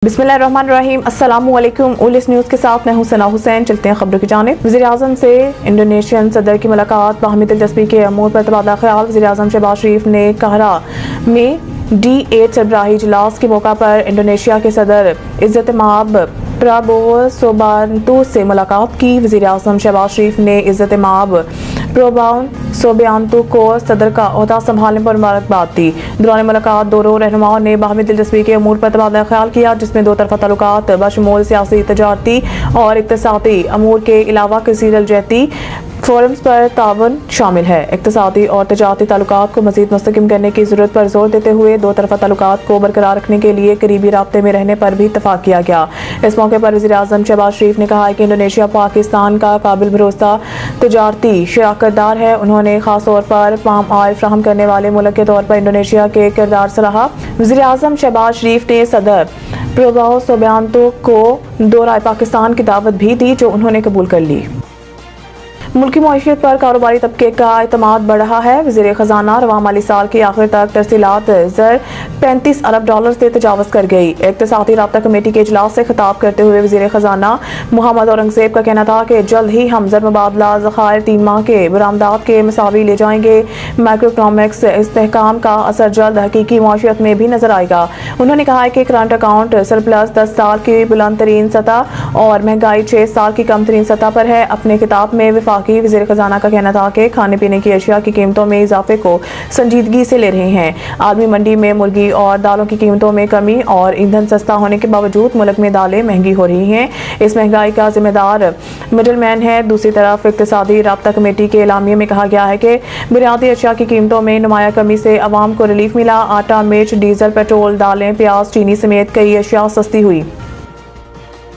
बिस्मिल्लाहिर्रहमानिर्रहीम अस्सलामुअलैकुम। उलिस न्यूज़ के साथ मैं हूं सना हुसैन। चलते हैं खबरों की जानिब। वज़ीर-ए-आज़म से इंडोनेशियन सदर की मुलाकात, बाहमी दिलचस्पी के अमूर पर तबादला ख्याल। वज़ीर-ए-आज़म शहबाज शरीफ ने काहिरा में D8 सरबराही इजलास के मौका पर इंडोनेशिया के सदर इज़्ज़त माब प्राबोवो सुबियांतो से मुलाकात की। वज़ीर-ए-आज़म शहबाज शरीफ ने इज़्ज़त माब प्राबोवो सुबियांतो को सदर का ओहदा संभालने पर मुबारकबाद दी। दौरान मुलाकात दोनों रहनुमाओं ने बाहमी दिलचस्पी के अमूर पर तबादला ख्याल किया, जिसमें दो तरफा ताल्लुकात बशमूल सियासी, तजारती और इक्तिसादी अमूर के अलावा कसीर जहती फोरम्स पर ताउन शामिल है। इक्तिसादी और तजारती ताल्लुकात को मज़ीद मुस्तहकम करने की ज़रूरत पर जोर देते हुए दो तरफा ताल्लुकात को बरकरार रखने के लिए करीबी राब्ते में रहने पर भी इत्तफाक किया गया। इस मौके पर वज़ीर-ए-आज़म शहबाज शरीफ ने कहा कि इंडोनेशिया पाकिस्तान का काबिल भरोसा तजारती शराकतदार है। उन्होंने खास तौर पर पाम ऑयल फराहम करने वाले मुल्क के तौर पर इंडोनेशिया के किरदार सराहा। वज़ीर-ए-आज़म शहबाज शरीफ ने सदर प्राबोवो सुबियांतो को दौरा पाकिस्तान की दावत भी दी, जो उन्होंने कबूल कर ली। मुल्की मईशत पर कारोबारी तबके का एतमाद बढ़ रहा है। वज़ीर ख़जाना रवां माली साल के आखिर तक तरसीलात ज़र 35 अरब डॉलर से तजावज़ कर गई। इक़्तिसादी राब्ता कमेटी के इजलास से खिताब करते हुए वज़ीर ख़जाना मोहम्मद औरंगज़ेब का कहना था कि जल्द ही हम ज़र मुबादला ज़खायर 3 माह के बरामदात के मसावी ले जाएंगे। मैक्रोइकॉनॉमिक्स इस्तेहकाम का असर जल्द हकीकी मईशत में भी नजर आएगा। उन्होंने कहा है कि करंट अकाउंट सरप्लस 10 साल की बुलंद तरीन सतह और महंगाई 6 साल की कम तरीन सतह पर है। अपने खिताब में वज़ीर ख़जाना का कहना था कि खाने पीने की अशिया की कीमतों में इजाफे को संजीदगी से ले रहे हैं। आलमी मंडी में मुर्गी और दालों की कीमतों में कमी और ईंधन सस्ता होने के बावजूद मुल्क में दालें महंगी हो रही हैं। इस महंगाई का जिम्मेदार मिडल मैन है। दूसरी तरफ इक़्तिसादी राब्ता कमेटी के एलामिये में कहा गया है कि बुनियादी अशिया की कीमतों में नुमाया कमी से अवाम को रिलीफ मिला। आटा, मिर्च, डीजल, पेट्रोल, दालें, प्याज, चीनी समेत कई अशिया सस्ती हुई।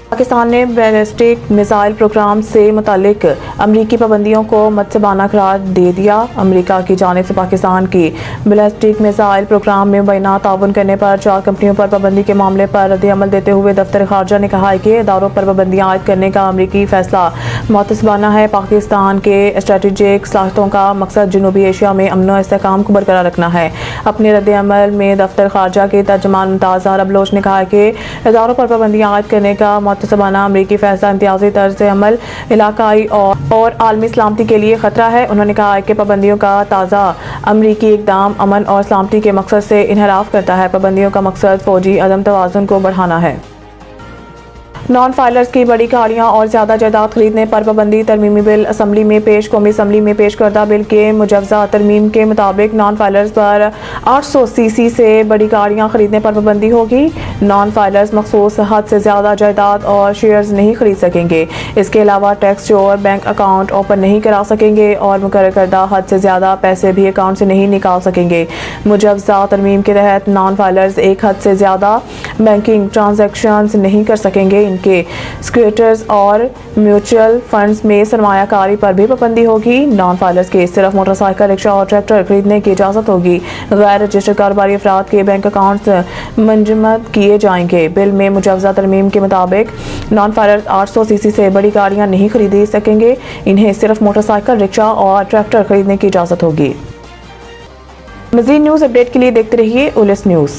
पाकिस्तान ने बैलिस्टिक मिसाइल प्रोग्राम से मुतालिक अमरीकी पाबंदियों को मतसबाना करार दे दिया। अमरीका की जानिब से पाकिस्तान की बैलिस्टिक मिसाइल प्रोग्राम में बैना ताउन करने पर 4 कंपनियों पर पाबंदी के मामले पर रद्द-ए-अमल देते हुए दफ्तर खारजा ने कहा है कि इदारों पर पाबंदियां आयद करने का अमरीकी फैसला मतसबाना है। पाकिस्तान के स्ट्रेटेजिक सलाहियतों का मकसद जनूबी एशिया में अमन और इस्तेहकाम को बरकरार रखना है। अपने रद्द-ए-अमल में दफ्तर खारजा के तर्जुमान मुमताज़ ज़हरा बलोच ने कहा है कि इदारों पर पाबंदियां आयद करने का सबना अमरीकी फैसला इम्तियाजी तर्ज अमल, इलाकाई और आलमी सलामती के लिए खतरा है। उन्होंने कहा कि पाबंदियों का ताज़ा अमरीकी इक़दाम अमन और सलामती के मकसद से इनहराफ करता है। पाबंदियों का मकसद फौजी अदम तवाज़ुन को बढ़ाना है। नॉन फाइलर्स की बड़ी गाड़ियां और ज्यादा जायदाद खरीदने पर पाबंदी। तरमीमी बिल असम्बली में पेश। कौमी असम्बली में पेश करदा बिल के मुजवजा तरमीम के मुताबिक नॉन फाइलर्स पर 800 सीसी से बड़ी गाड़ियां खरीदने पर पाबंदी होगी। नॉन फाइलर्स मखसूस हद से ज्यादा जायदाद और शेयर्स नहीं खरीद सकेंगे। इसके अलावा टैक्स चोर बैंक अकाउंट ओपन नहीं करा सकेंगे और मुकर्रर करदा हद से ज्यादा पैसे भी अकाउंट से नहीं निकाल सकेंगे। मुजवजा तरमीम के तहत नॉन फाइलर्स एक हद से ज्यादा बैंकिंग ट्रांजैक्शंस नहीं कर सकेंगे। इनके सिक्योरिटीज और म्यूचुअल फंड्स में सरमायाकारी पर भी पाबंदी होगी। नॉन फाइलर्स के सिर्फ मोटरसाइकिल, रिक्शा और ट्रैक्टर खरीदने की इजाजत होगी। गैर रजिस्टर्ड कारोबारी अफराद के बैंक अकाउंट्स मंजमद किए जाएंगे। बिल में मुजवजा तरमीम के मुताबिक नॉन फाइलर्स 800 सीसी से बड़ी गाड़ियां नहीं खरीद सकेंगे। इन्हें सिर्फ मोटरसाइकिल, रिक्शा और ट्रैक्टर खरीदने की इजाजत होगी। मज़ीद न्यूज़ अपडेट के लिए देखते रहिए उलिस न्यूज़।